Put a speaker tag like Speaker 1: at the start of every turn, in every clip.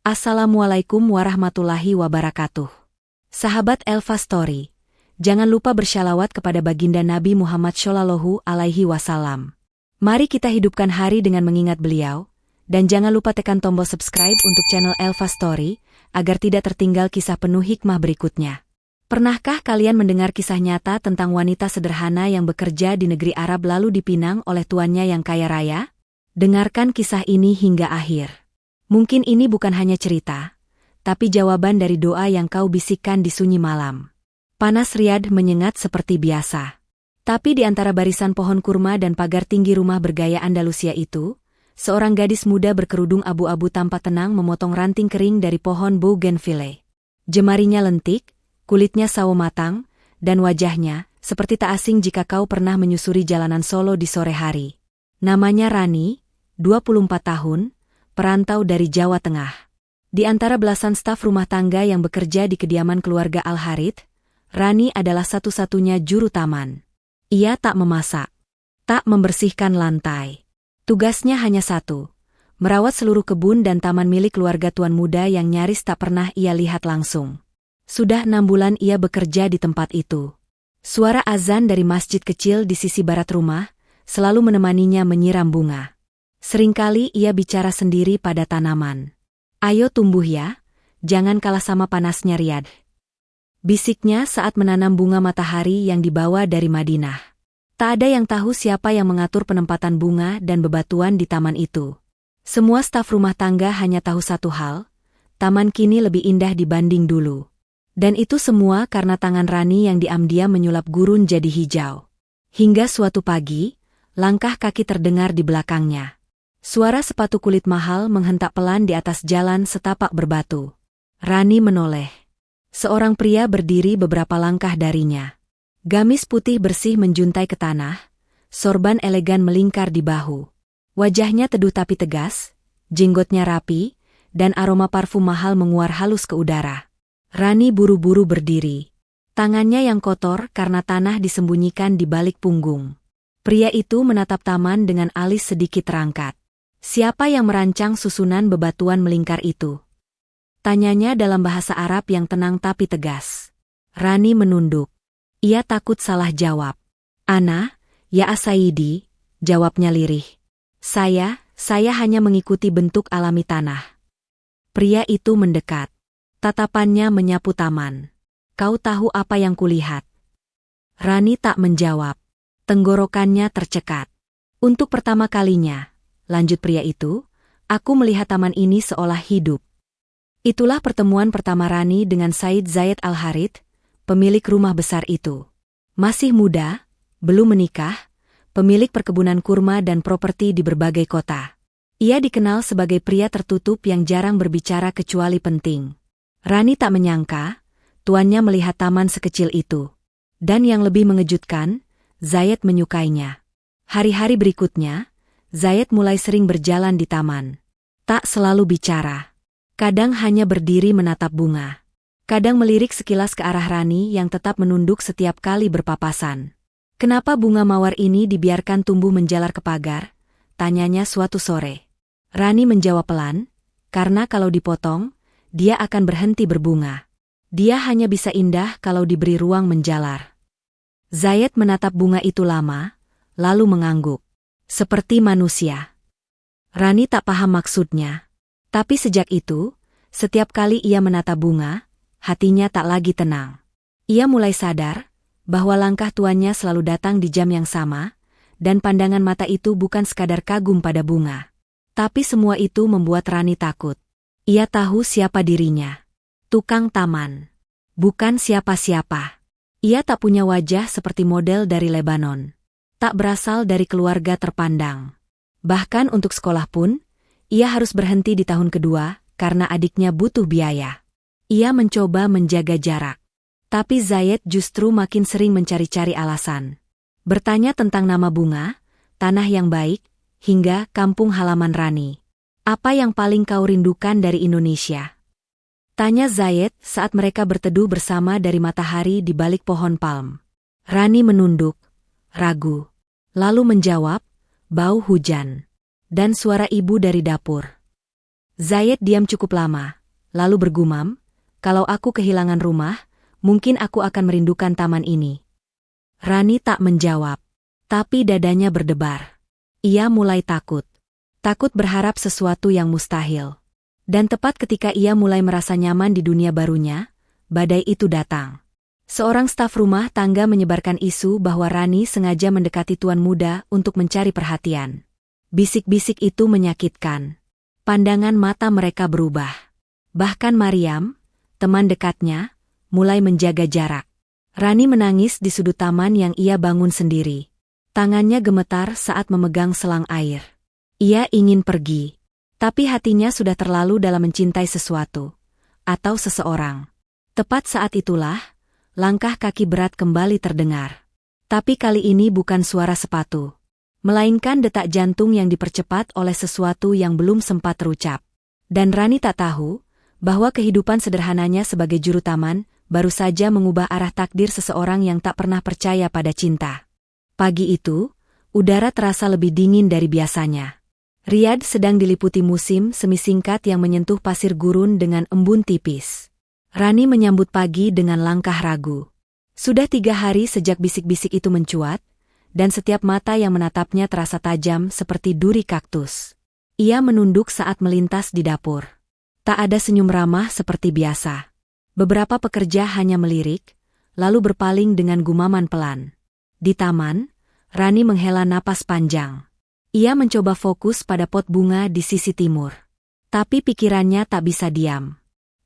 Speaker 1: Assalamualaikum warahmatullahi wabarakatuh. Sahabat Elva Story, jangan lupa bersyalawat kepada baginda Nabi Muhammad Shallallahu Alaihi Wasallam. Mari kita hidupkan hari dengan mengingat beliau, dan jangan lupa tekan tombol subscribe untuk channel Elva Story, agar tidak tertinggal kisah penuh hikmah berikutnya. Pernahkah kalian mendengar kisah nyata tentang wanita sederhana yang bekerja di negeri Arab lalu dipinang oleh tuannya yang kaya raya? Dengarkan kisah ini hingga akhir. Mungkin ini bukan hanya cerita, tapi jawaban dari doa yang kau bisikkan di sunyi malam. Panas Riyadh menyengat seperti biasa. Tapi di antara barisan pohon kurma dan pagar tinggi rumah bergaya Andalusia itu, seorang gadis muda berkerudung abu-abu tampak tenang memotong ranting kering dari pohon bougainville. Jemarinya lentik, kulitnya sawo matang, dan wajahnya seperti tak asing jika kau pernah menyusuri jalanan Solo di sore hari. Namanya Rani, 24 tahun, perantau dari Jawa Tengah. Di antara belasan staf rumah tangga yang bekerja di kediaman keluarga Al-Harith, Rani adalah satu-satunya juru taman. Ia tak memasak, tak membersihkan lantai. Tugasnya hanya satu, merawat seluruh kebun dan taman milik keluarga tuan muda yang nyaris tak pernah ia lihat langsung. Sudah 6 bulan ia bekerja di tempat itu. Suara azan dari masjid kecil di sisi barat rumah selalu menemaninya menyiram bunga. Seringkali ia bicara sendiri pada tanaman. Ayo tumbuh ya, jangan kalah sama panasnya Riyadh. Bisiknya saat menanam bunga matahari yang dibawa dari Madinah. Tak ada yang tahu siapa yang mengatur penempatan bunga dan bebatuan di taman itu. Semua staf rumah tangga hanya tahu satu hal, taman kini lebih indah dibanding dulu. Dan itu semua karena tangan Rani yang diam-diam menyulap gurun jadi hijau. Hingga suatu pagi, langkah kaki terdengar di belakangnya. Suara sepatu kulit mahal menghentak pelan di atas jalan setapak berbatu. Rani menoleh. Seorang pria berdiri beberapa langkah darinya. Gamis putih bersih menjuntai ke tanah, sorban elegan melingkar di bahu. Wajahnya teduh tapi tegas, jenggotnya rapi, dan aroma parfum mahal menguar halus ke udara. Rani buru-buru berdiri. Tangannya yang kotor karena tanah disembunyikan di balik punggung. Pria itu menatap taman dengan alis sedikit terangkat. Siapa yang merancang susunan bebatuan melingkar itu? Tanyanya dalam bahasa Arab yang tenang tapi tegas. Rani menunduk. Ia takut salah jawab. Ana, ya Asayidi, jawabnya lirih. Saya hanya mengikuti bentuk alami tanah. Pria itu mendekat. Tatapannya menyapu taman. Kau tahu apa yang kulihat? Rani tak menjawab. Tenggorokannya tercekat. Untuk pertama kalinya, lanjut pria itu, aku melihat taman ini seolah hidup. Itulah pertemuan pertama Rani dengan Said Zayed Al-Harith, pemilik rumah besar itu. Masih muda, belum menikah, pemilik perkebunan kurma dan properti di berbagai kota. Ia dikenal sebagai pria tertutup yang jarang berbicara kecuali penting. Rani tak menyangka, tuannya melihat taman sekecil itu. Dan yang lebih mengejutkan, Zayed menyukainya. Hari-hari berikutnya, Zayed mulai sering berjalan di taman. Tak selalu bicara. Kadang hanya berdiri menatap bunga. Kadang melirik sekilas ke arah Rani yang tetap menunduk setiap kali berpapasan. Kenapa bunga mawar ini dibiarkan tumbuh menjalar ke pagar? Tanyanya suatu sore. Rani menjawab pelan, karena kalau dipotong, dia akan berhenti berbunga. Dia hanya bisa indah kalau diberi ruang menjalar. Zayed menatap bunga itu lama, lalu mengangguk. Seperti manusia. Rani tak paham maksudnya. Tapi sejak itu, setiap kali ia menatap bunga, hatinya tak lagi tenang. Ia mulai sadar bahwa langkah tuannya selalu datang di jam yang sama, dan pandangan mata itu bukan sekadar kagum pada bunga. Tapi semua itu membuat Rani takut. Ia tahu siapa dirinya. Tukang taman. Bukan siapa-siapa. Ia tak punya wajah seperti model dari Lebanon. Tak berasal dari keluarga terpandang. Bahkan untuk sekolah pun, ia harus berhenti di tahun kedua karena adiknya butuh biaya. Ia mencoba menjaga jarak. Tapi Zayed justru makin sering mencari-cari alasan. Bertanya tentang nama bunga, tanah yang baik, hingga kampung halaman Rani. Apa yang paling kau rindukan dari Indonesia? Tanya Zayed saat mereka berteduh bersama dari matahari di balik pohon palm. Rani menunduk, ragu. Lalu menjawab, bau hujan. Dan suara ibu dari dapur. Zayed diam cukup lama, lalu bergumam, kalau aku kehilangan rumah, mungkin aku akan merindukan taman ini. Rani tak menjawab, tapi dadanya berdebar. Ia mulai takut. Takut berharap sesuatu yang mustahil. Dan tepat ketika ia mulai merasa nyaman di dunia barunya, badai itu datang. Seorang staf rumah tangga menyebarkan isu bahwa Rani sengaja mendekati tuan muda untuk mencari perhatian. Bisik-bisik itu menyakitkan. Pandangan mata mereka berubah. Bahkan Mariam, teman dekatnya, mulai menjaga jarak. Rani menangis di sudut taman yang ia bangun sendiri. Tangannya gemetar saat memegang selang air. Ia ingin pergi, tapi hatinya sudah terlalu dalam mencintai sesuatu atau seseorang. Tepat saat itulah, langkah kaki berat kembali terdengar. Tapi kali ini bukan suara sepatu, melainkan detak jantung yang dipercepat oleh sesuatu yang belum sempat terucap. Dan Rani tak tahu bahwa kehidupan sederhananya sebagai juru taman baru saja mengubah arah takdir seseorang yang tak pernah percaya pada cinta. Pagi itu, udara terasa lebih dingin dari biasanya. Riyadh sedang diliputi musim semi singkat yang menyentuh pasir gurun dengan embun tipis. Rani menyambut pagi dengan langkah ragu. Sudah 3 hari sejak bisik-bisik itu mencuat, dan setiap mata yang menatapnya terasa tajam seperti duri kaktus. Ia menunduk saat melintas di dapur. Tak ada senyum ramah seperti biasa. Beberapa pekerja hanya melirik, lalu berpaling dengan gumaman pelan. Di taman, Rani menghela napas panjang. Ia mencoba fokus pada pot bunga di sisi timur. Tapi pikirannya tak bisa diam.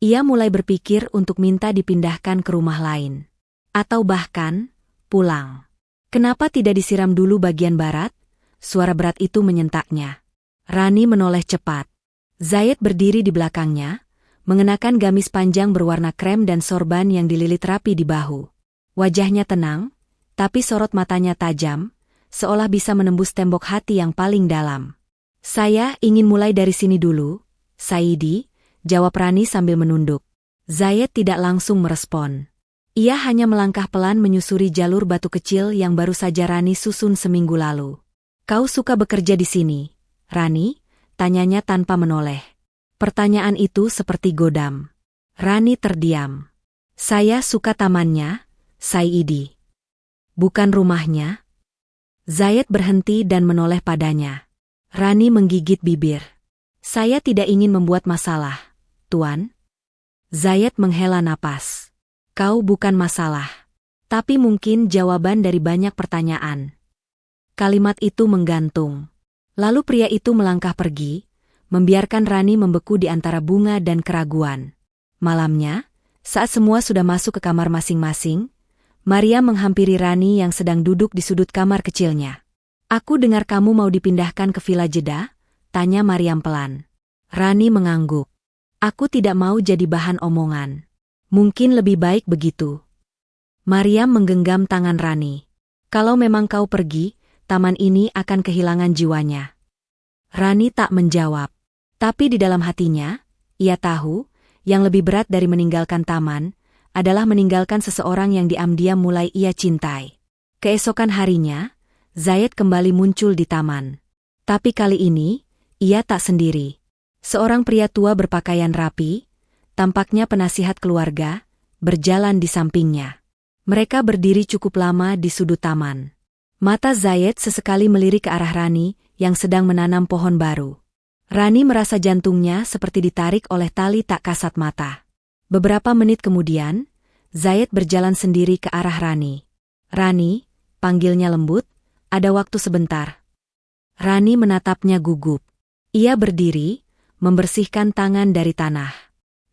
Speaker 1: Ia mulai berpikir untuk minta dipindahkan ke rumah lain. Atau bahkan, pulang. Kenapa tidak disiram dulu bagian barat? Suara berat itu menyentaknya. Rani menoleh cepat. Zayed berdiri di belakangnya, mengenakan gamis panjang berwarna krem dan sorban yang dililit rapi di bahu. Wajahnya tenang, tapi sorot matanya tajam, seolah bisa menembus tembok hati yang paling dalam. Saya ingin mulai dari sini dulu, Saidi, jawab Rani sambil menunduk. Zayed tidak langsung merespon. Ia hanya melangkah pelan menyusuri jalur batu kecil yang baru saja Rani susun seminggu lalu. Kau suka bekerja di sini, Rani? Tanyanya tanpa menoleh. Pertanyaan itu seperti godam. Rani terdiam. Saya suka tamannya, Saidi. Bukan rumahnya? Zayed berhenti dan menoleh padanya. Rani menggigit bibir. Saya tidak ingin membuat masalah, Tuan. Zayed menghela napas. Kau bukan masalah. Tapi mungkin jawaban dari banyak pertanyaan. Kalimat itu menggantung. Lalu pria itu melangkah pergi, membiarkan Rani membeku di antara bunga dan keraguan. Malamnya, saat semua sudah masuk ke kamar masing-masing, Maria menghampiri Rani yang sedang duduk di sudut kamar kecilnya. Aku dengar kamu mau dipindahkan ke Villa Jeddah, tanya Mariam pelan. Rani mengangguk. Aku tidak mau jadi bahan omongan. Mungkin lebih baik begitu. Mariam menggenggam tangan Rani. Kalau memang kau pergi, taman ini akan kehilangan jiwanya. Rani tak menjawab. Tapi di dalam hatinya, ia tahu, yang lebih berat dari meninggalkan taman, adalah meninggalkan seseorang yang diam-diam mulai ia cintai. Keesokan harinya, Zayed kembali muncul di taman. Tapi kali ini, ia tak sendiri. Seorang pria tua berpakaian rapi, tampaknya penasihat keluarga, berjalan di sampingnya. Mereka berdiri cukup lama di sudut taman. Mata Zayed sesekali melirik ke arah Rani yang sedang menanam pohon baru. Rani merasa jantungnya seperti ditarik oleh tali tak kasat mata. Beberapa menit kemudian, Zayed berjalan sendiri ke arah Rani. Rani, panggilnya lembut, ada waktu sebentar. Rani menatapnya gugup. Ia berdiri, membersihkan tangan dari tanah.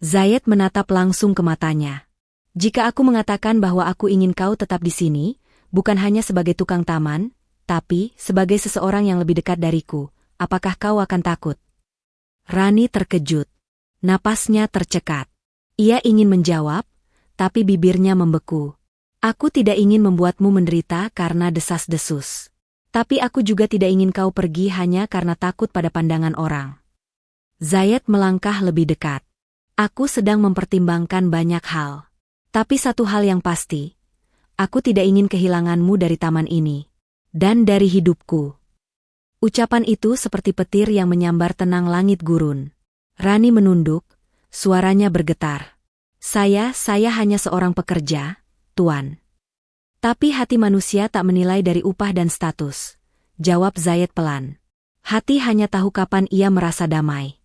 Speaker 1: Zayed menatap langsung ke matanya. Jika aku mengatakan bahwa aku ingin kau tetap di sini, bukan hanya sebagai tukang taman, tapi sebagai seseorang yang lebih dekat dariku, apakah kau akan takut? Rani terkejut. Napasnya tercekat. Ia ingin menjawab, tapi bibirnya membeku. Aku tidak ingin membuatmu menderita karena desas-desus. Tapi aku juga tidak ingin kau pergi hanya karena takut pada pandangan orang. Zayed melangkah lebih dekat. Aku sedang mempertimbangkan banyak hal. Tapi satu hal yang pasti, aku tidak ingin kehilanganmu dari taman ini. Dan dari hidupku. Ucapan itu seperti petir yang menyambar tenang langit gurun. Rani menunduk, suaranya bergetar. Saya hanya seorang pekerja, Tuan. Tapi hati manusia tak menilai dari upah dan status, jawab Zayed pelan. Hati hanya tahu kapan ia merasa damai.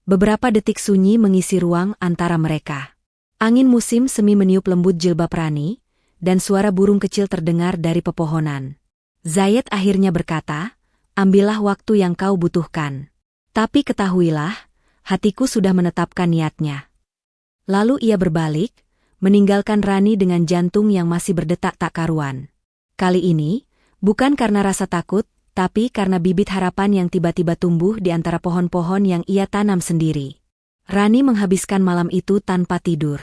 Speaker 1: Beberapa detik sunyi mengisi ruang antara mereka. Angin musim semi meniup lembut jilbab Rani, dan suara burung kecil terdengar dari pepohonan. Zayed akhirnya berkata, ambillah waktu yang kau butuhkan. Tapi ketahuilah, hatiku sudah menetapkan niatnya. Lalu ia berbalik, meninggalkan Rani dengan jantung yang masih berdetak tak karuan. Kali ini, bukan karena rasa takut, tapi karena bibit harapan yang tiba-tiba tumbuh di antara pohon-pohon yang ia tanam sendiri. Rani menghabiskan malam itu tanpa tidur.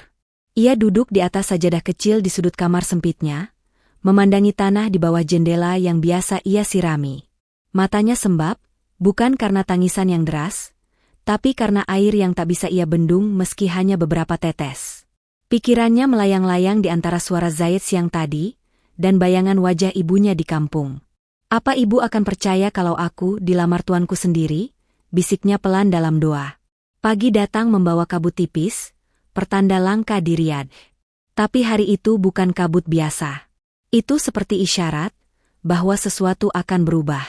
Speaker 1: Ia duduk di atas sajadah kecil di sudut kamar sempitnya, memandangi tanah di bawah jendela yang biasa ia sirami. Matanya sembab, bukan karena tangisan yang deras, tapi karena air yang tak bisa ia bendung meski hanya beberapa tetes. Pikirannya melayang-layang di antara suara Zayed siang tadi, dan bayangan wajah ibunya di kampung. Apa ibu akan percaya kalau aku dilamar tuanku sendiri? Bisiknya pelan dalam doa. Pagi datang membawa kabut tipis, pertanda langka di Riyadh. Tapi hari itu bukan kabut biasa. Itu seperti isyarat bahwa sesuatu akan berubah.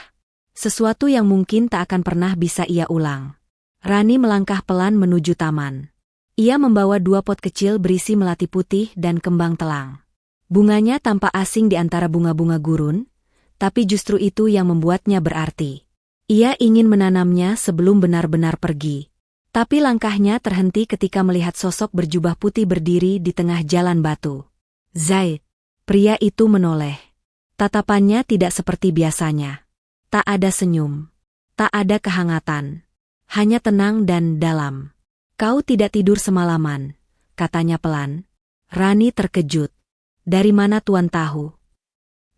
Speaker 1: Sesuatu yang mungkin tak akan pernah bisa ia ulang. Rani melangkah pelan menuju taman. Ia membawa 2 pot kecil berisi melati putih dan kembang telang. Bunganya tampak asing di antara bunga-bunga gurun, tapi justru itu yang membuatnya berarti. Ia ingin menanamnya sebelum benar-benar pergi. Tapi langkahnya terhenti ketika melihat sosok berjubah putih berdiri di tengah jalan batu. Zayed. Pria itu menoleh. Tatapannya tidak seperti biasanya. Tak ada senyum. Tak ada kehangatan. Hanya tenang dan dalam. Kau tidak tidur semalaman, katanya pelan. Rani terkejut. Dari mana tuan tahu?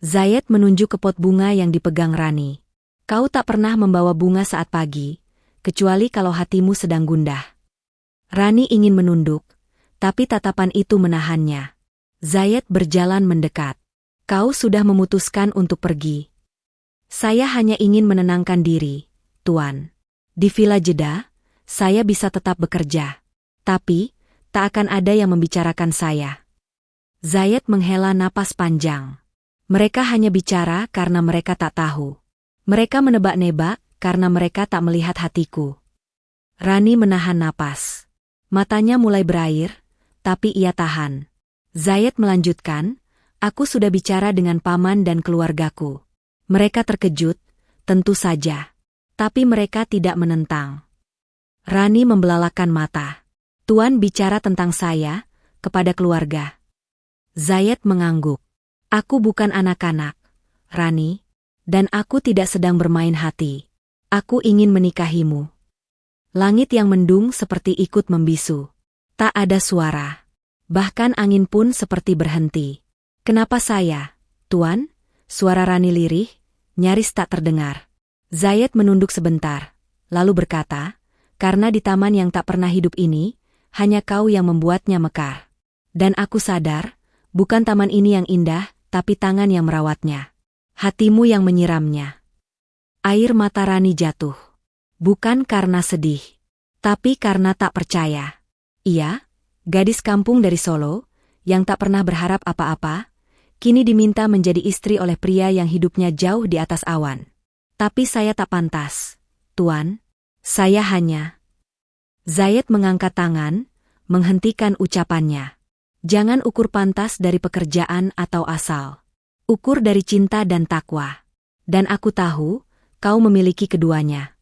Speaker 1: Zayed menunjuk ke pot bunga yang dipegang Rani. Kau tak pernah membawa bunga saat pagi, kecuali kalau hatimu sedang gundah. Rani ingin menunduk, tapi tatapan itu menahannya. Zayed berjalan mendekat. Kau sudah memutuskan untuk pergi. Saya hanya ingin menenangkan diri, Tuan. Di Villa Jeddah, saya bisa tetap bekerja. Tapi, tak akan ada yang membicarakan saya. Zayed menghela napas panjang. Mereka hanya bicara karena mereka tak tahu. Mereka menebak-nebak karena mereka tak melihat hatiku. Rani menahan napas. Matanya mulai berair, tapi ia tahan. Zayed melanjutkan, aku sudah bicara dengan paman dan keluargaku. Mereka terkejut, tentu saja. Tapi mereka tidak menentang. Rani membelalakan mata. Tuan bicara tentang saya, kepada keluarga. Zayed mengangguk. Aku bukan anak-anak, Rani, dan aku tidak sedang bermain hati. Aku ingin menikahimu. Langit yang mendung seperti ikut membisu. Tak ada suara. Bahkan angin pun seperti berhenti. Kenapa saya, Tuan? Suara Rani lirih, nyaris tak terdengar. Zayed menunduk sebentar, lalu berkata, karena di taman yang tak pernah hidup ini, hanya kau yang membuatnya mekar. Dan aku sadar, bukan taman ini yang indah, tapi tangan yang merawatnya. Hatimu yang menyiramnya. Air mata Rani jatuh. Bukan karena sedih, tapi karena tak percaya. Ia, gadis kampung dari Solo, yang tak pernah berharap apa-apa, kini diminta menjadi istri oleh pria yang hidupnya jauh di atas awan. Tapi saya tak pantas, Tuan. Saya hanya... Zayed mengangkat tangan, menghentikan ucapannya. Jangan ukur pantas dari pekerjaan atau asal. Ukur dari cinta dan takwa. Dan aku tahu, kau memiliki keduanya.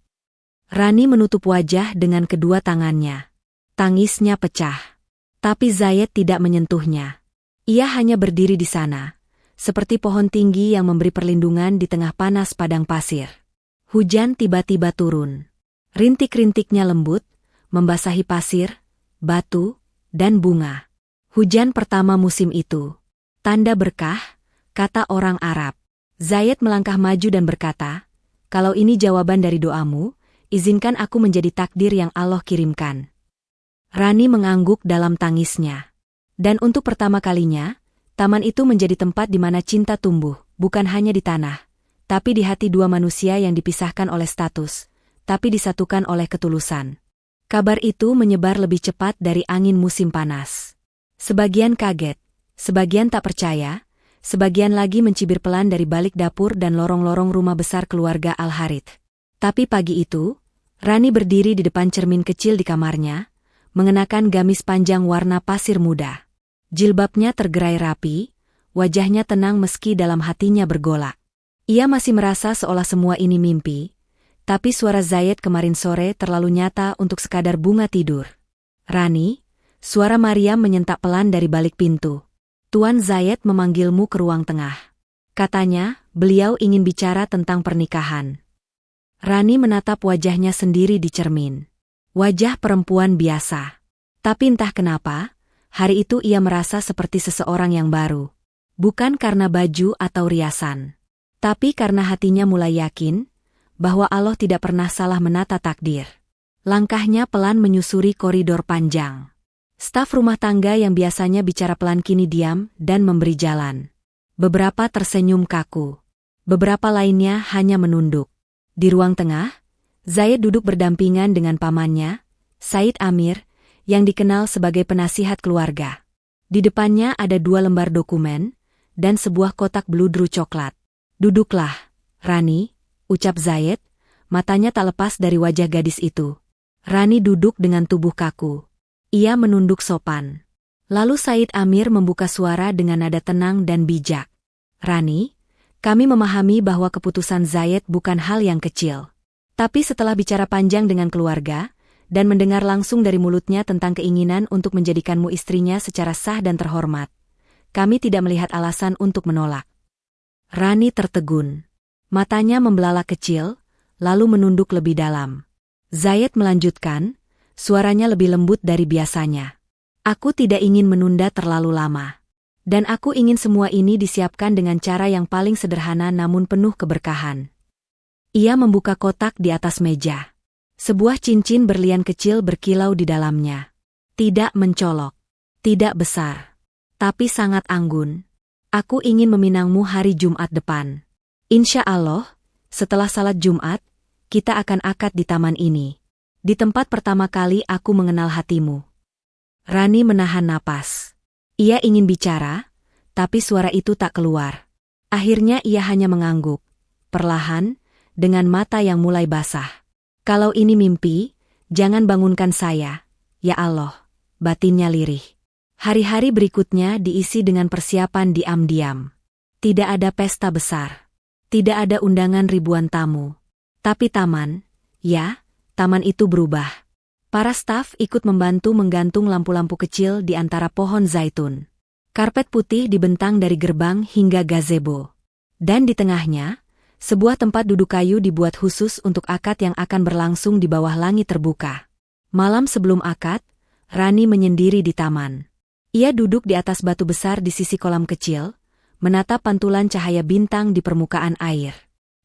Speaker 1: Rani menutup wajah dengan kedua tangannya. Tangisnya pecah. Tapi Zayed tidak menyentuhnya. Ia hanya berdiri di sana, seperti pohon tinggi yang memberi perlindungan di tengah panas padang pasir. Hujan tiba-tiba turun. Rintik-rintiknya lembut, membasahi pasir, batu, dan bunga. Hujan pertama musim itu. Tanda berkah, kata orang Arab. Zayed melangkah maju dan berkata, kalau ini jawaban dari doamu, izinkan aku menjadi takdir yang Allah kirimkan. Rani mengangguk dalam tangisnya. Dan untuk pertama kalinya, taman itu menjadi tempat di mana cinta tumbuh, bukan hanya di tanah, tapi di hati dua manusia yang dipisahkan oleh status, tapi disatukan oleh ketulusan. Kabar itu menyebar lebih cepat dari angin musim panas. Sebagian kaget, sebagian tak percaya, sebagian lagi mencibir pelan dari balik dapur dan lorong-lorong rumah besar keluarga Al-Harith. Tapi pagi itu, Rani berdiri di depan cermin kecil di kamarnya, mengenakan gamis panjang warna pasir muda. Jilbabnya tergerai rapi, wajahnya tenang meski dalam hatinya bergolak. Ia masih merasa seolah semua ini mimpi, tapi suara Zayed kemarin sore terlalu nyata untuk sekadar bunga tidur. "Rani," suara Maryam menyentak pelan dari balik pintu. "Tuan Zayed memanggilmu ke ruang tengah." Katanya, beliau ingin bicara tentang pernikahan. Rani menatap wajahnya sendiri di cermin. Wajah perempuan biasa. Tapi entah kenapa, hari itu ia merasa seperti seseorang yang baru. Bukan karena baju atau riasan, tapi karena hatinya mulai yakin bahwa Allah tidak pernah salah menata takdir. Langkahnya pelan menyusuri koridor panjang. Staf rumah tangga yang biasanya bicara pelan kini diam dan memberi jalan. Beberapa tersenyum kaku. Beberapa lainnya hanya menunduk. Di ruang tengah, Zayed duduk berdampingan dengan pamannya, Said Amir, yang dikenal sebagai penasihat keluarga. Di depannya ada 2 lembar dokumen dan sebuah kotak bludru coklat. "Duduklah, Rani," ucap Zayed, matanya tak lepas dari wajah gadis itu. Rani duduk dengan tubuh kaku. Ia menunduk sopan. Lalu Said Amir membuka suara dengan nada tenang dan bijak. "Rani, kami memahami bahwa keputusan Zayed bukan hal yang kecil. Tapi setelah bicara panjang dengan keluarga, dan mendengar langsung dari mulutnya tentang keinginan untuk menjadikanmu istrinya secara sah dan terhormat, kami tidak melihat alasan untuk menolak." Rani tertegun. Matanya membelalak kecil, lalu menunduk lebih dalam. Zayed melanjutkan, suaranya lebih lembut dari biasanya. "Aku tidak ingin menunda terlalu lama. Dan aku ingin semua ini disiapkan dengan cara yang paling sederhana namun penuh keberkahan." Ia membuka kotak di atas meja. Sebuah cincin berlian kecil berkilau di dalamnya. Tidak mencolok, tidak besar, tapi sangat anggun. "Aku ingin meminangmu hari Jumat depan. Insya Allah, setelah salat Jumat, kita akan akad di taman ini. Di tempat pertama kali aku mengenal hatimu." Rani menahan napas. Ia ingin bicara, tapi suara itu tak keluar. Akhirnya ia hanya mengangguk, perlahan, dengan mata yang mulai basah. "Kalau ini mimpi, jangan bangunkan saya, ya Allah," batinnya lirih. Hari-hari berikutnya diisi dengan persiapan diam-diam. Tidak ada pesta besar. Tidak ada undangan ribuan tamu. Tapi taman itu berubah. Para staf ikut membantu menggantung lampu-lampu kecil di antara pohon zaitun. Karpet putih dibentang dari gerbang hingga gazebo. Dan di tengahnya, sebuah tempat duduk kayu dibuat khusus untuk akad yang akan berlangsung di bawah langit terbuka. Malam sebelum akad, Rani menyendiri di taman. Ia duduk di atas batu besar di sisi kolam kecil, menatap pantulan cahaya bintang di permukaan air.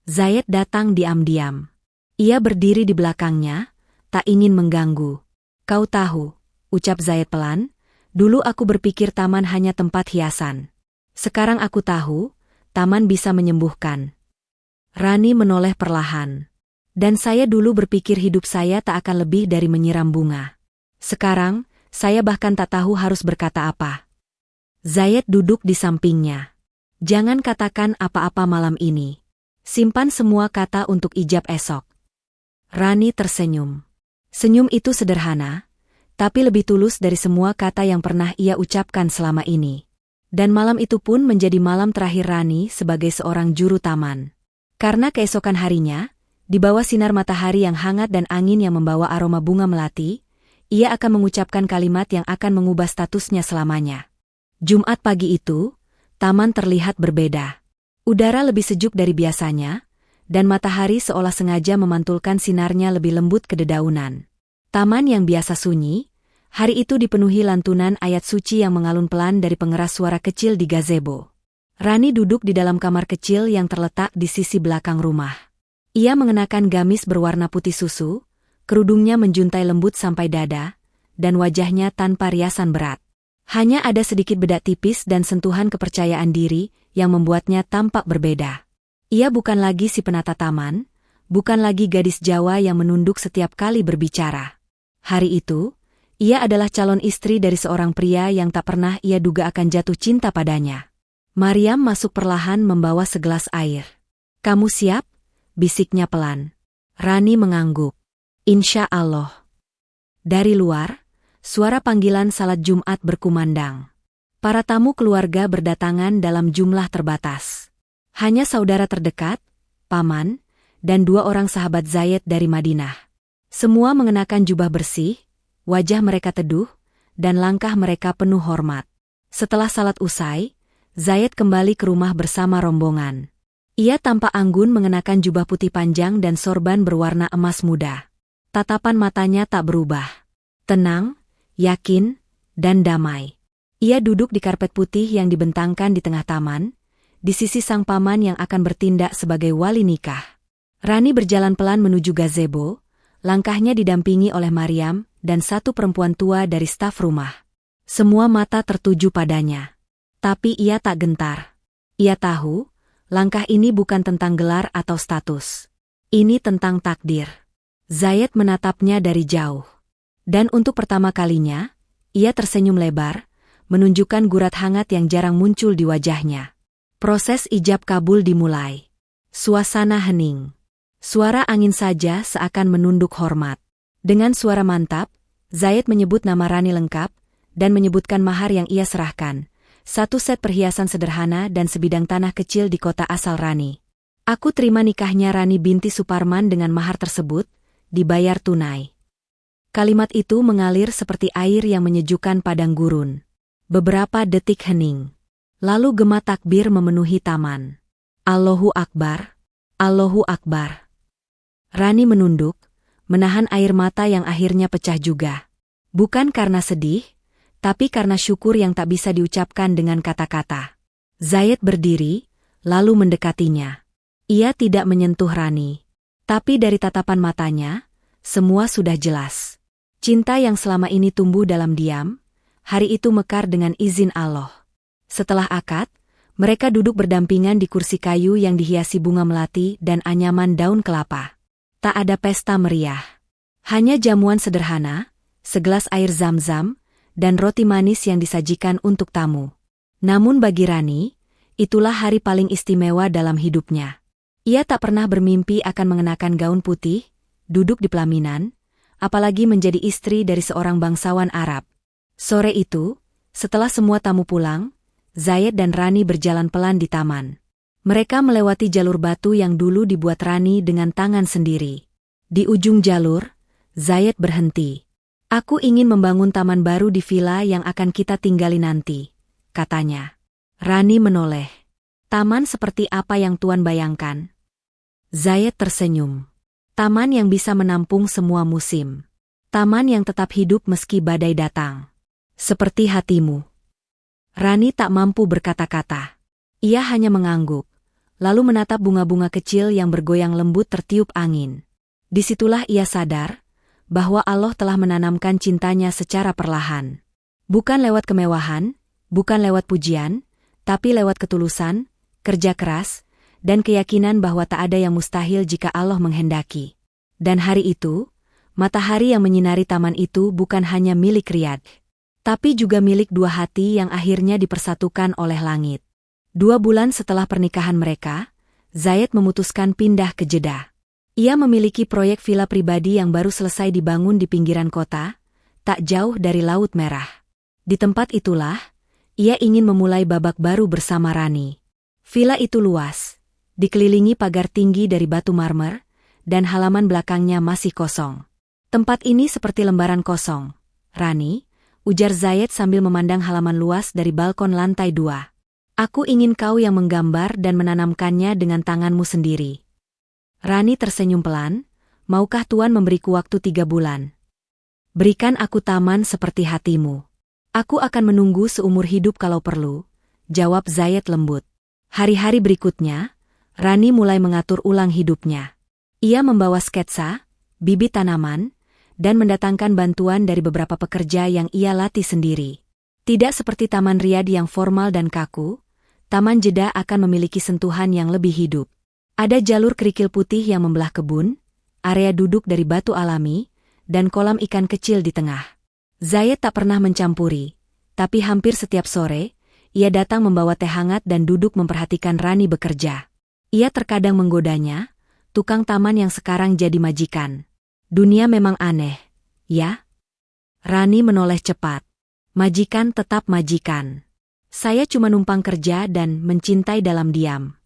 Speaker 1: Zayed datang diam-diam. Ia berdiri di belakangnya, tak ingin mengganggu. "Kau tahu," ucap Zayed pelan, "dulu aku berpikir taman hanya tempat hiasan. Sekarang aku tahu, taman bisa menyembuhkan." Rani menoleh perlahan. "Dan saya dulu berpikir hidup saya tak akan lebih dari menyiram bunga. Sekarang, saya bahkan tak tahu harus berkata apa." Zayed duduk di sampingnya. "Jangan katakan apa-apa malam ini. Simpan semua kata untuk ijab esok." Rani tersenyum. Senyum itu sederhana, tapi lebih tulus dari semua kata yang pernah ia ucapkan selama ini. Dan malam itu pun menjadi malam terakhir Rani sebagai seorang juru taman. Karena keesokan harinya, di bawah sinar matahari yang hangat dan angin yang membawa aroma bunga melati, ia akan mengucapkan kalimat yang akan mengubah statusnya selamanya. Jumat pagi itu, taman terlihat berbeda. Udara lebih sejuk dari biasanya, dan matahari seolah sengaja memantulkan sinarnya lebih lembut ke dedaunan. Taman yang biasa sunyi, hari itu dipenuhi lantunan ayat suci yang mengalun pelan dari pengeras suara kecil di gazebo. Rani duduk di dalam kamar kecil yang terletak di sisi belakang rumah. Ia mengenakan gamis berwarna putih susu, kerudungnya menjuntai lembut sampai dada, dan wajahnya tanpa riasan berat. Hanya ada sedikit bedak tipis dan sentuhan kepercayaan diri yang membuatnya tampak berbeda. Ia bukan lagi si penata taman, bukan lagi gadis Jawa yang menunduk setiap kali berbicara. Hari itu, ia adalah calon istri dari seorang pria yang tak pernah ia duga akan jatuh cinta padanya. Maryam masuk perlahan membawa segelas air. "Kamu siap?" bisiknya pelan. Rani mengangguk. "Insya Allah." Dari luar, suara panggilan salat Jumat berkumandang. Para tamu keluarga berdatangan dalam jumlah terbatas. Hanya saudara terdekat, paman, dan 2 orang sahabat Zayed dari Madinah. Semua mengenakan jubah bersih, wajah mereka teduh, dan langkah mereka penuh hormat. Setelah salat usai, Zayed kembali ke rumah bersama rombongan. Ia tampak anggun mengenakan jubah putih panjang dan sorban berwarna emas muda. Tatapan matanya tak berubah. Tenang, yakin, dan damai. Ia duduk di karpet putih yang dibentangkan di tengah taman, di sisi sang paman yang akan bertindak sebagai wali nikah. Rani berjalan pelan menuju gazebo, langkahnya didampingi oleh Maryam dan 1 perempuan tua dari staf rumah. Semua mata tertuju padanya. Tapi ia tak gentar. Ia tahu, langkah ini bukan tentang gelar atau status. Ini tentang takdir. Zayed menatapnya dari jauh. Dan untuk pertama kalinya, ia tersenyum lebar, menunjukkan gurat hangat yang jarang muncul di wajahnya. Proses ijab kabul dimulai. Suasana hening. Suara angin saja seakan menunduk hormat. Dengan suara mantap, Zayed menyebut nama Rani lengkap, dan menyebutkan mahar yang ia serahkan. 1 set perhiasan sederhana dan sebidang tanah kecil di kota asal Rani. "Aku terima nikahnya Rani binti Suparman dengan mahar tersebut, dibayar tunai." Kalimat itu mengalir seperti air yang menyejukkan padang gurun. Beberapa detik hening. Lalu gema takbir memenuhi taman. "Allahu Akbar, Allahu Akbar." Rani menunduk, menahan air mata yang akhirnya pecah juga. Bukan karena sedih, tapi karena syukur yang tak bisa diucapkan dengan kata-kata. Zayed berdiri, lalu mendekatinya. Ia tidak menyentuh Rani. Tapi dari tatapan matanya, semua sudah jelas. Cinta yang selama ini tumbuh dalam diam, hari itu mekar dengan izin Allah. Setelah akad, mereka duduk berdampingan di kursi kayu yang dihiasi bunga melati dan anyaman daun kelapa. Tak ada pesta meriah. Hanya jamuan sederhana, segelas air zam-zam, dan roti manis yang disajikan untuk tamu. Namun bagi Rani, itulah hari paling istimewa dalam hidupnya. Ia tak pernah bermimpi akan mengenakan gaun putih, duduk di pelaminan, apalagi menjadi istri dari seorang bangsawan Arab. Sore itu, setelah semua tamu pulang, Zayed dan Rani berjalan pelan di taman. Mereka melewati jalur batu yang dulu dibuat Rani dengan tangan sendiri. Di ujung jalur, Zayed berhenti. "Aku ingin membangun taman baru di villa yang akan kita tinggali nanti," katanya. Rani menoleh. "Taman seperti apa yang Tuan bayangkan?" Zayed tersenyum. "Taman yang bisa menampung semua musim. Taman yang tetap hidup meski badai datang. Seperti hatimu." Rani tak mampu berkata-kata. Ia hanya mengangguk, lalu menatap bunga-bunga kecil yang bergoyang lembut tertiup angin. Disitulah ia sadar bahwa Allah telah menanamkan cintanya secara perlahan. Bukan lewat kemewahan, bukan lewat pujian, tapi lewat ketulusan, kerja keras, dan keyakinan bahwa tak ada yang mustahil jika Allah menghendaki. Dan hari itu, matahari yang menyinari taman itu bukan hanya milik Riyadh, tapi juga milik 2 hati yang akhirnya dipersatukan oleh langit. 2 bulan setelah pernikahan mereka, Zayed memutuskan pindah ke Jeddah. Ia memiliki proyek villa pribadi yang baru selesai dibangun di pinggiran kota, tak jauh dari Laut Merah. Di tempat itulah, ia ingin memulai babak baru bersama Rani. Villa itu luas, dikelilingi pagar tinggi dari batu marmer, dan halaman belakangnya masih kosong. "Tempat ini seperti lembaran kosong, Rani," ujar Zayed sambil memandang halaman luas dari balkon lantai 2. "Aku ingin kau yang menggambar dan menanamkannya dengan tanganmu sendiri." Rani tersenyum pelan. "Maukah Tuan memberiku waktu 3 bulan? Berikan aku taman seperti hatimu. Aku akan menunggu seumur hidup kalau perlu," jawab Zayed lembut. Hari-hari berikutnya, Rani mulai mengatur ulang hidupnya. Ia membawa sketsa, bibit tanaman, dan mendatangkan bantuan dari beberapa pekerja yang ia latih sendiri. Tidak seperti Taman Riyadh yang formal dan kaku, Taman Jeddah akan memiliki sentuhan yang lebih hidup. Ada jalur kerikil putih yang membelah kebun, area duduk dari batu alami, dan kolam ikan kecil di tengah. Zayed tak pernah mencampuri, tapi hampir setiap sore, ia datang membawa teh hangat dan duduk memperhatikan Rani bekerja. Ia terkadang menggodanya, tukang taman yang sekarang jadi majikan. Dunia memang aneh, ya? Rani menoleh cepat. Majikan tetap majikan. Saya cuma numpang kerja dan mencintai dalam diam.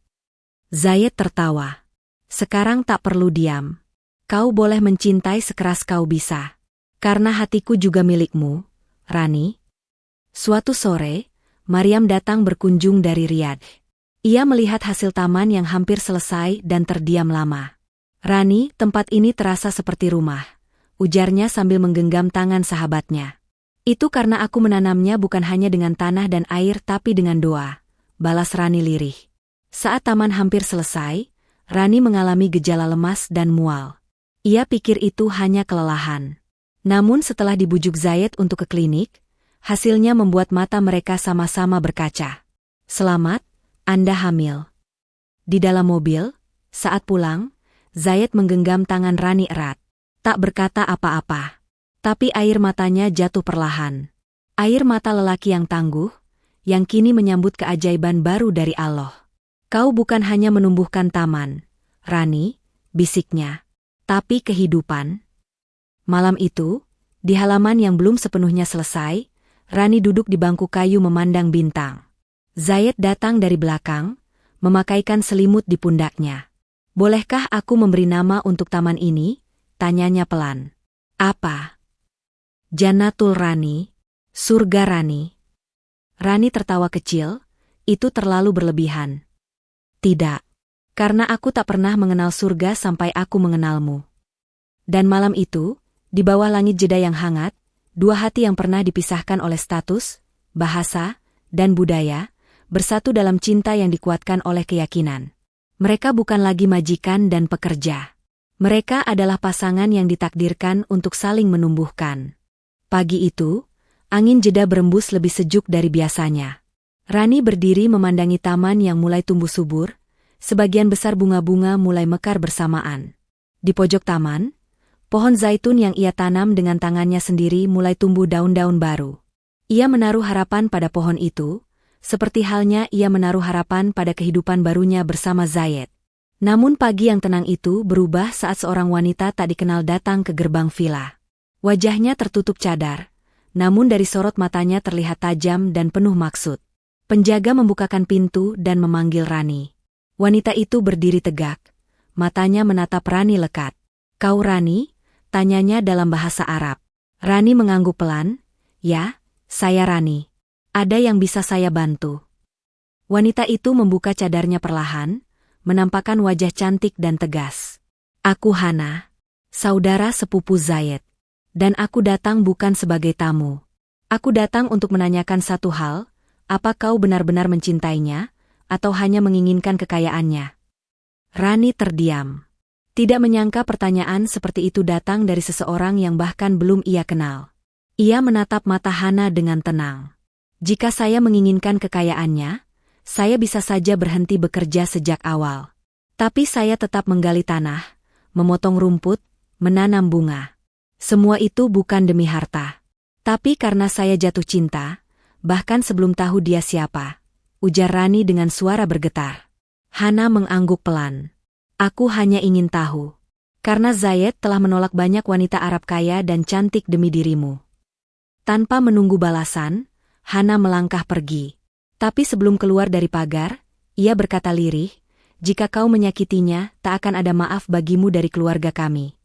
Speaker 1: Zayed tertawa. Sekarang tak perlu diam. Kau boleh mencintai sekeras kau bisa. Karena hatiku juga milikmu, Rani. Suatu sore, Maryam datang berkunjung dari Riyadh. Ia melihat hasil taman yang hampir selesai dan terdiam lama. Rani, tempat ini terasa seperti rumah, ujarnya sambil menggenggam tangan sahabatnya. Itu karena aku menanamnya bukan hanya dengan tanah dan air tapi dengan doa, balas Rani lirih. Saat taman hampir selesai, Rani mengalami gejala lemas dan mual. Ia pikir itu hanya kelelahan. Namun setelah dibujuk Zayed untuk ke klinik, hasilnya membuat mata mereka sama-sama berkaca. Selamat, Anda hamil. Di dalam mobil, saat pulang, Zayed menggenggam tangan Rani erat. Tak berkata apa-apa. Tapi air matanya jatuh perlahan. Air mata lelaki yang tangguh, yang kini menyambut keajaiban baru dari Allah. Kau bukan hanya menumbuhkan taman, Rani, bisiknya, tapi kehidupan. Malam itu, di halaman yang belum sepenuhnya selesai, Rani duduk di bangku kayu memandang bintang. Zayed datang dari belakang, memakaikan selimut di pundaknya. Bolehkah aku memberi nama untuk taman ini? Tanyanya pelan. Apa? Jannatul Rani, surga Rani. Rani tertawa kecil, itu terlalu berlebihan. Tidak, karena aku tak pernah mengenal surga sampai aku mengenalmu. Dan malam itu, di bawah langit jeda yang hangat, dua hati yang pernah dipisahkan oleh status, bahasa, dan budaya, bersatu dalam cinta yang dikuatkan oleh keyakinan. Mereka bukan lagi majikan dan pekerja. Mereka adalah pasangan yang ditakdirkan untuk saling menumbuhkan. Pagi itu, angin jeda berembus lebih sejuk dari biasanya. Rani berdiri memandangi taman yang mulai tumbuh subur, sebagian besar bunga-bunga mulai mekar bersamaan. Di pojok taman, pohon zaitun yang ia tanam dengan tangannya sendiri mulai tumbuh daun-daun baru. Ia menaruh harapan pada pohon itu, seperti halnya ia menaruh harapan pada kehidupan barunya bersama Zayed. Namun pagi yang tenang itu berubah saat seorang wanita tak dikenal datang ke gerbang villa. Wajahnya tertutup cadar, namun dari sorot matanya terlihat tajam dan penuh maksud. Penjaga membukakan pintu dan memanggil Rani. Wanita itu berdiri tegak, matanya menatap Rani lekat. Kau Rani? Tanyanya dalam bahasa Arab. Rani mengangguk pelan. Ya, saya Rani. Ada yang bisa saya bantu? Wanita itu membuka cadarnya perlahan, menampakkan wajah cantik dan tegas. Aku Hana, saudara sepupu Zayed. Dan aku datang bukan sebagai tamu. Aku datang untuk menanyakan satu hal, apa kau benar-benar mencintainya, atau hanya menginginkan kekayaannya? Rani terdiam. Tidak menyangka pertanyaan seperti itu datang dari seseorang yang bahkan belum ia kenal. Ia menatap mata Hana dengan tenang. Jika saya menginginkan kekayaannya, saya bisa saja berhenti bekerja sejak awal. Tapi saya tetap menggali tanah, memotong rumput, menanam bunga. Semua itu bukan demi harta. Tapi karena saya jatuh cinta, bahkan sebelum tahu dia siapa, ujar Rani dengan suara bergetar. Hana mengangguk pelan. Aku hanya ingin tahu. Karena Zayed telah menolak banyak wanita Arab kaya dan cantik demi dirimu. Tanpa menunggu balasan, Hana melangkah pergi. Tapi sebelum keluar dari pagar, ia berkata lirih, jika kau menyakitinya, tak akan ada maaf bagimu dari keluarga kami.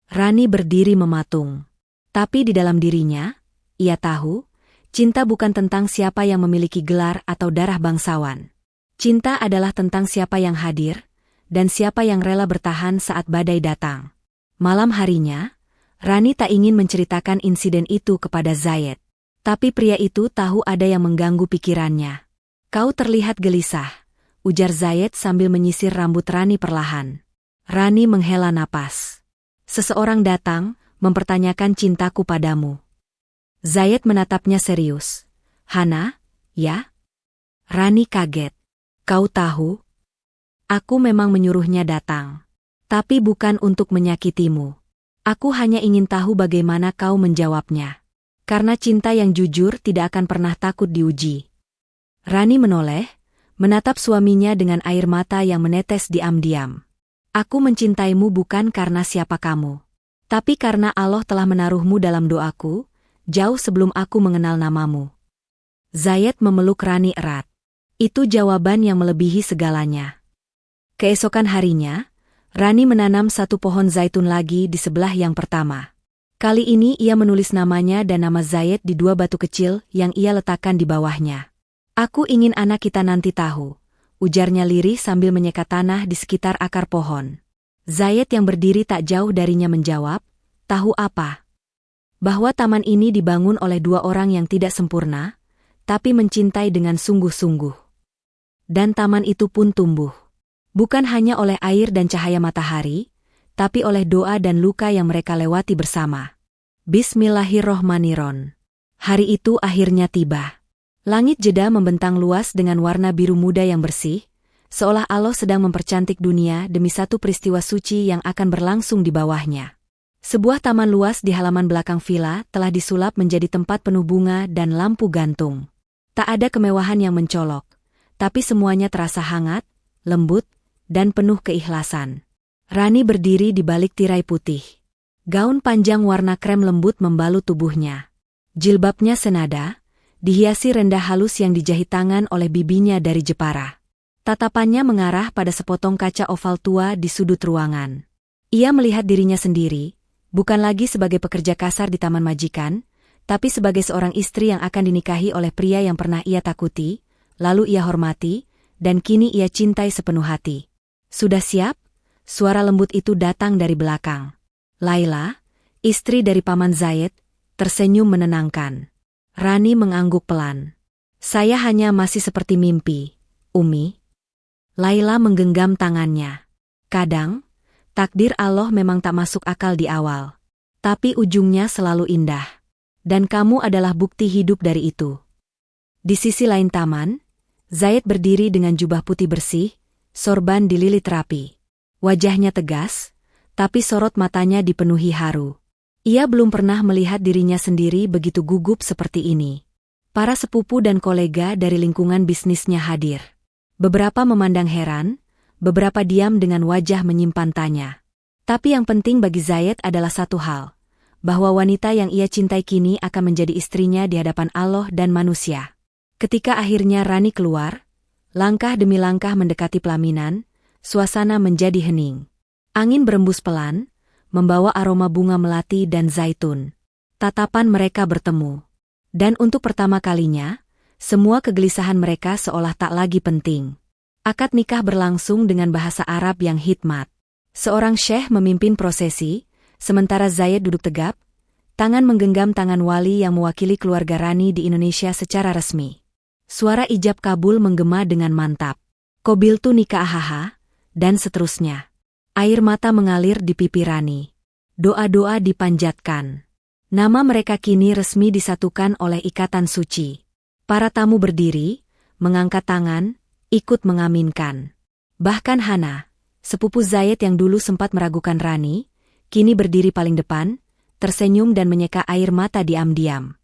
Speaker 1: Rani berdiri mematung. Tapi di dalam dirinya, ia tahu, cinta bukan tentang siapa yang memiliki gelar atau darah bangsawan. Cinta adalah tentang siapa yang hadir, dan siapa yang rela bertahan saat badai datang. Malam harinya, Rani tak ingin menceritakan insiden itu kepada Zayed. Tapi pria itu tahu ada yang mengganggu pikirannya. Kau terlihat gelisah, ujar Zayed sambil menyisir rambut Rani perlahan. Rani menghela napas. Seseorang datang, mempertanyakan cintaku padamu. Zayed menatapnya serius. Hana, ya? Rani kaget. Kau tahu? Aku memang menyuruhnya datang. Tapi bukan untuk menyakitimu. Aku hanya ingin tahu bagaimana kau menjawabnya. Karena cinta yang jujur tidak akan pernah takut diuji. Rani menoleh, menatap suaminya dengan air mata yang menetes diam-diam. Aku mencintaimu bukan karena siapa kamu. Tapi karena Allah telah menaruhmu dalam doaku, jauh sebelum aku mengenal namamu. Zayed memeluk Rani erat. Itu jawaban yang melebihi segalanya. Keesokan harinya, Rani menanam satu pohon zaitun lagi di sebelah yang pertama. Kali ini ia menulis namanya dan nama Zayed di dua batu kecil yang ia letakkan di bawahnya. Aku ingin anak kita nanti tahu, ujarnya lirih sambil menyeka tanah di sekitar akar pohon. Zayed yang berdiri tak jauh darinya menjawab, tahu apa? Bahwa taman ini dibangun oleh dua orang yang tidak sempurna, tapi mencintai dengan sungguh-sungguh. Dan taman itu pun tumbuh. Bukan hanya oleh air dan cahaya matahari, tapi oleh doa dan luka yang mereka lewati bersama. Bismillahirrohmanirrohim. Hari itu akhirnya tiba. Langit Jeddah membentang luas dengan warna biru muda yang bersih, seolah Allah sedang mempercantik dunia demi satu peristiwa suci yang akan berlangsung di bawahnya. Sebuah taman luas di halaman belakang villa telah disulap menjadi tempat penuh bunga dan lampu gantung. Tak ada kemewahan yang mencolok, tapi semuanya terasa hangat, lembut, dan penuh keikhlasan. Rani berdiri di balik tirai putih. Gaun panjang warna krem lembut membalut tubuhnya. Jilbabnya senada, dihiasi rendah halus yang dijahit tangan oleh bibinya dari Jepara. Tatapannya mengarah pada sepotong kaca oval tua di sudut ruangan. Ia melihat dirinya sendiri, bukan lagi sebagai pekerja kasar di taman majikan, tapi sebagai seorang istri yang akan dinikahi oleh pria yang pernah ia takuti, lalu ia hormati, dan kini ia cintai sepenuh hati. Sudah siap? Suara lembut itu datang dari belakang. Laila, istri dari Paman Zayed, tersenyum menenangkan. Rani mengangguk pelan. Saya hanya masih seperti mimpi, Umi. Laila menggenggam tangannya. Kadang, takdir Allah memang tak masuk akal di awal. Tapi ujungnya selalu indah. Dan kamu adalah bukti hidup dari itu. Di sisi lain taman, Zayed berdiri dengan jubah putih bersih, sorban dililit rapi. Wajahnya tegas, tapi sorot matanya dipenuhi haru. Ia belum pernah melihat dirinya sendiri begitu gugup seperti ini. Para sepupu dan kolega dari lingkungan bisnisnya hadir. Beberapa memandang heran, beberapa diam dengan wajah menyimpan tanya. Tapi yang penting bagi Zayed adalah satu hal, bahwa wanita yang ia cintai kini akan menjadi istrinya di hadapan Allah dan manusia. Ketika akhirnya Rani keluar, langkah demi langkah mendekati pelaminan, suasana menjadi hening. Angin berembus pelan, membawa aroma bunga melati dan zaitun. Tatapan mereka bertemu. Dan untuk pertama kalinya, semua kegelisahan mereka seolah tak lagi penting. Akad nikah berlangsung dengan bahasa Arab yang hikmat. Seorang syekh memimpin prosesi, sementara Zayed duduk tegap, tangan menggenggam tangan wali yang mewakili keluarga Rani di Indonesia secara resmi. Suara ijab kabul menggema dengan mantap. Qabiltu nikah dan seterusnya. Air mata mengalir di pipi Rani. Doa-doa dipanjatkan. Nama mereka kini resmi disatukan oleh ikatan suci. Para tamu berdiri, mengangkat tangan, ikut mengaminkan. Bahkan Hana, sepupu Zayed yang dulu sempat meragukan Rani, kini berdiri paling depan, tersenyum dan menyeka air mata diam-diam.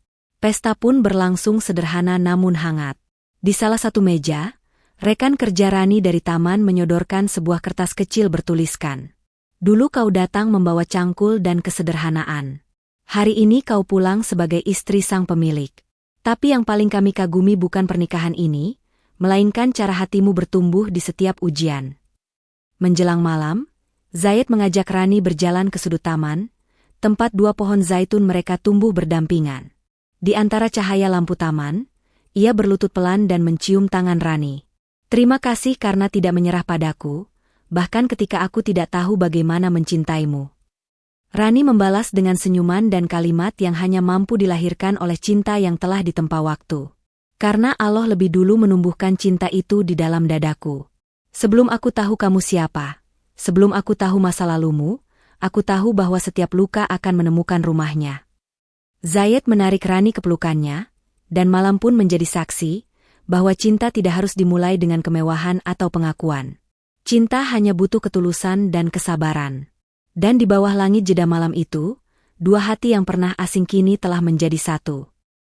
Speaker 1: Pesta pun berlangsung sederhana namun hangat. Di salah satu meja, rekan kerja Rani dari taman menyodorkan sebuah kertas kecil bertuliskan. Dulu kau datang membawa cangkul dan kesederhanaan. Hari ini kau pulang sebagai istri sang pemilik. Tapi yang paling kami kagumi bukan pernikahan ini, melainkan cara hatimu bertumbuh di setiap ujian. Menjelang malam, Zayed mengajak Rani berjalan ke sudut taman, tempat dua pohon zaitun mereka tumbuh berdampingan. Di antara cahaya lampu taman, ia berlutut pelan dan mencium tangan Rani. Terima kasih karena tidak menyerah padaku, bahkan ketika aku tidak tahu bagaimana mencintaimu. Rani membalas dengan senyuman dan kalimat yang hanya mampu dilahirkan oleh cinta yang telah ditempa waktu. Karena Allah lebih dulu menumbuhkan cinta itu di dalam dadaku. Sebelum aku tahu kamu siapa, sebelum aku tahu masa lalumu, aku tahu bahwa setiap luka akan menemukan rumahnya. Zayed menarik Rani ke pelukannya, dan malam pun menjadi saksi, bahwa cinta tidak harus dimulai dengan kemewahan atau pengakuan. Cinta hanya butuh ketulusan dan kesabaran. Dan di bawah langit jeda malam itu, dua hati yang pernah asing kini telah menjadi satu.